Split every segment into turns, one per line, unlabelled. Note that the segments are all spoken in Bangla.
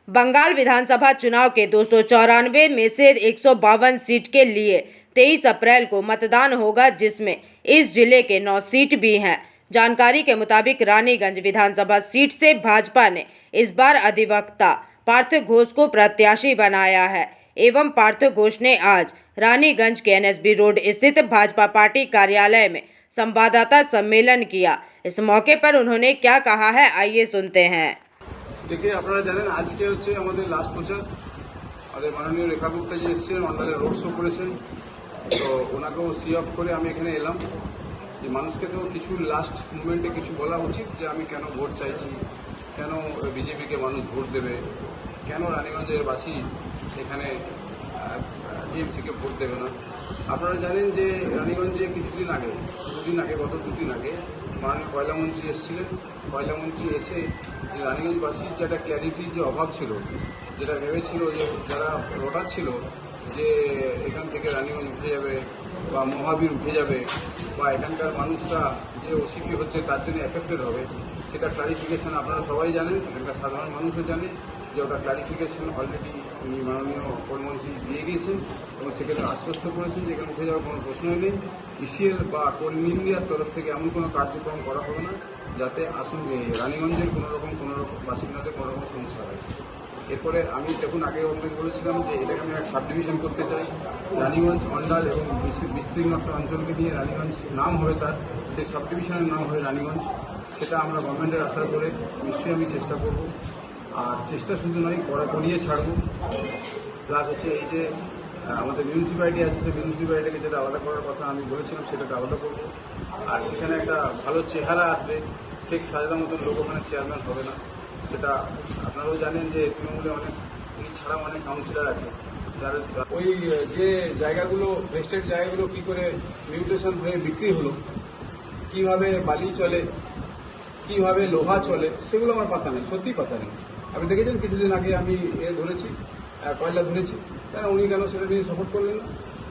बंगाल विधानसभा चुनाव के 294 में से 152 सीट के लिए 23 अप्रैल को मतदान होगा, जिसमें इस जिले के 9 सीट भी हैं। जानकारी के मुताबिक रानीगंज विधानसभा सीट से भाजपा ने इस बार अधिवक्ता पार्थ घोष को प्रत्याशी बनाया है एवं पार्थ घोष ने आज रानीगंज के एनएसबी रोड स्थित भाजपा पार्टी कार्यालय में संवाददाता सम्मेलन किया। इस मौके पर उन्होंने क्या कहा है, आइए सुनते हैं।
देखिए, আপনারা জানেন আজকে হচ্ছে আমাদের লাস্ট প্রচার। আমাদের মাননীয় রেখা গুপ্তা জি এসেছেন, অন্ডালে রোড শো করেছেন। তো ওনাকেও সি অফ করে আমি এখানে এলাম যে মানুষকে তো কিছু লাস্ট মুভমেন্টে কিছু বলা উচিত, যে আমি কেন ভোট চাইছি, কেন বিজেপিকে মানুষ ভোট দেবে, কেন রানীগঞ্জের বাসী এখানে টিএমসিকে ভোট দেবে না। আপনারা জানেন যে রানীগঞ্জে কিছুদিন আগে গত দুদিন আগে মাননীয় কয়লা মন্ত্রী এসেছিলেন। কয়লা মন্ত্রী এসে যে রানীগঞ্জবাসীর যে একটা ক্ল্যারিটির যে অভাব ছিল, যেটা ভেবেছিল যে যারা ভোটার ছিল যে এখান থেকে রানীগঞ্জ উঠে যাবে বা মহাবীর উঠে যাবে বা এখানকার মানুষরা যে ওসিপি হচ্ছে তার জন্য এফেক্টেড হবে, সেটা ক্লারিফিকেশন আপনারা সবাই জানেন, এখানকার সাধারণ মানুষও জানে যে ওটা ক্লারিফিকেশন অলরেডি উনি মাননীয় কোলমন্ত্রী দিয়ে গিয়েছেন এবং সেক্ষেত্রে আশ্বস্ত করেছেন যে এখানে উঠে যাওয়ার কোনো প্রশ্নই নেই। ইসিএল বা কোল ইন্ডিয়ার তরফ থেকে এমন কোনো কার্যক্রম করা হবে না যাতে রানীগঞ্জের কোনো রকম বাসিন্দাদের কোনো রকম সমস্যা হয়। এরপরে আমি যখন আগে অনেক বলেছিলাম যে এটাকে আমি এক সাব ডিভিশন করতে চাই, রানীগঞ্জ, অন্ডাল এবং বিস্তীর্ণ একটা অঞ্চলকে নিয়ে রানীগঞ্জ নাম হবে, তার সেই সাব ডিভিশনের নাম হবে রানীগঞ্জ। সেটা আমরা গভর্নমেন্টের আশা করে নিশ্চয়ই আমি চেষ্টা করব। আর চেষ্টা শুধু নয়, করিয়ে ছাড়ব। প্লাস হচ্ছে এই যে আমাদের মিউনিসিপ্যালিটি আছে, সেই মিউনিসিপ্যালিটিকে যেটা আলাদা করার কথা আমি বলেছিলাম সেটাকে আলাদা করব। আর সেখানে একটা ভালো চেহারা আসবে, শেখ সাজেদার মতন লোক ওখানে চেয়ারম্যান হবে না। সেটা আপনারাও জানেন যে তৃণমূলে অনেক ছাড়াও অনেক কাউন্সিলর আছে যারা ওই যে জায়গাগুলো ভেস্টেড জায়গাগুলো কী করে মিউটেশন হয়ে বিক্রি হলো, কীভাবে বালি চলে, কীভাবে লোহা চলে, সেগুলো আমার পাতা নেই, সত্যিই পাতা নেই। আপনি দেখেছেন কিছুদিন আগে আমি ধরেছি, কয়লা ধরেছি, কেন উনি কেন সেটা নিয়ে সাপোর্ট করলেন না,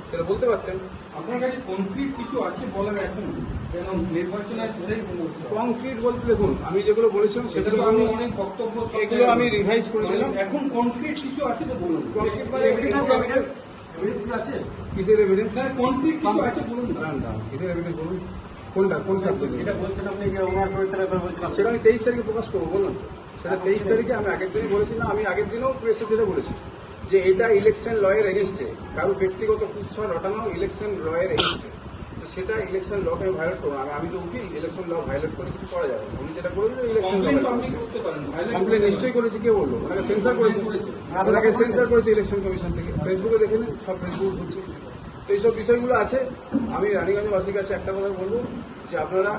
সেটা বলতে পারতেন।
আপনার কাছে কনক্রিট কিছু আছে বলার এখন কেন নির্বাচনের
কনক্রিট বলতে দেখুন আমি যেগুলো বলেছিলাম সেগুলো
আমি অনেক বক্তব্য
এগুলো আমি রিভাইজ করে দিলাম।
এখন কনক্রিট কিছু আছে তো বলুন।
কনক্রিট মানে এভিডেন্স
আছে,
কিসের এভিডেন্স?
কনক্রিট কিছু আছে বলুন।
কিসের এভিডেন্স বলুন, কোনটা, কোন সাবজেক্ট?
এটা বলছেন আপনি ওনার চরিত্রের ব্যাপারে বলছেন,
সেটা আমি 23 তারিখে প্রকাশ করবো বললাম তো। সেটা 23 তারিখে আমি আগের দিনই বলেছি না, আমি আগের দিনও প্রেসে সেটা বলেছি যে এটা ইলেকশন লয়ের এগেনস্টে, কারো ব্যক্তিগত কুৎসা রটানো ইলেকশন লয়ের এগেনস্টে। তো সেটা ইলেকশন লকে আমি ভায়োলেট করবো। আমি তো উকিল, ইলেকশন ল ভায়োলেট করে কিছু করা যাবে। উনি যেটা করেছেন ইলেকশন ল কমপ্লেন নিশ্চয়ই করেছি। কে বললো? ওনাকে সেন্সার করেছে, ওনাকে সেন্সার করেছে ইলেকশন কমিশন থেকে। ফেসবুকে দেখে নিন, সব ফেসবুক ঘুরছে। তো এইসব বিষয়গুলো আছে। আমি রানীগঞ্জবাসীর কাছে একটা কথা বলবো যে আপনারা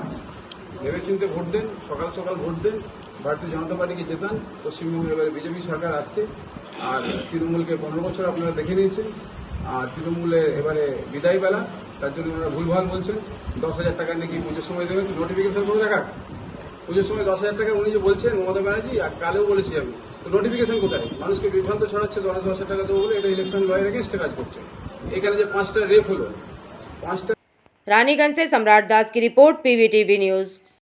ভেবেচিন্তে ভোট দেন, সকাল সকাল ভোট দেন, ভারতীয় জনতা পার্টিকে জেতান। পশ্চিমবঙ্গে এবারে বিজেপি সরকার আসছে, আর তৃণমূলকে 15 বছর আপনারা দেখে নিয়েছেন। আর তৃণমূলের এবারে বিদায় বেলা, তার জন্য ওনারা ভুলভাল বলছেন। 10,000 টাকা নাকি পুজোর সময় দেবেন, নোটিফিকেশন করে দেখা। পুজোর সময় 10,000 টাকা উনি যে বলছেন মমতা ব্যানার্জি, আর কালেও বলেছি আমি, তো নোটিফিকেশন কোথায়? মানুষকে বিভ্রান্ত ছড়াচ্ছে 10,000 টাকা দেবো বলে। এটা ইলেকশন লয়ের এগেনস্টে কাজ করছে। এখানে যে 5টা রেপ হলো, 5টা।
रानीगंज से सम्राट दास की रिपोर्ट, पीवीटीवी न्यूज।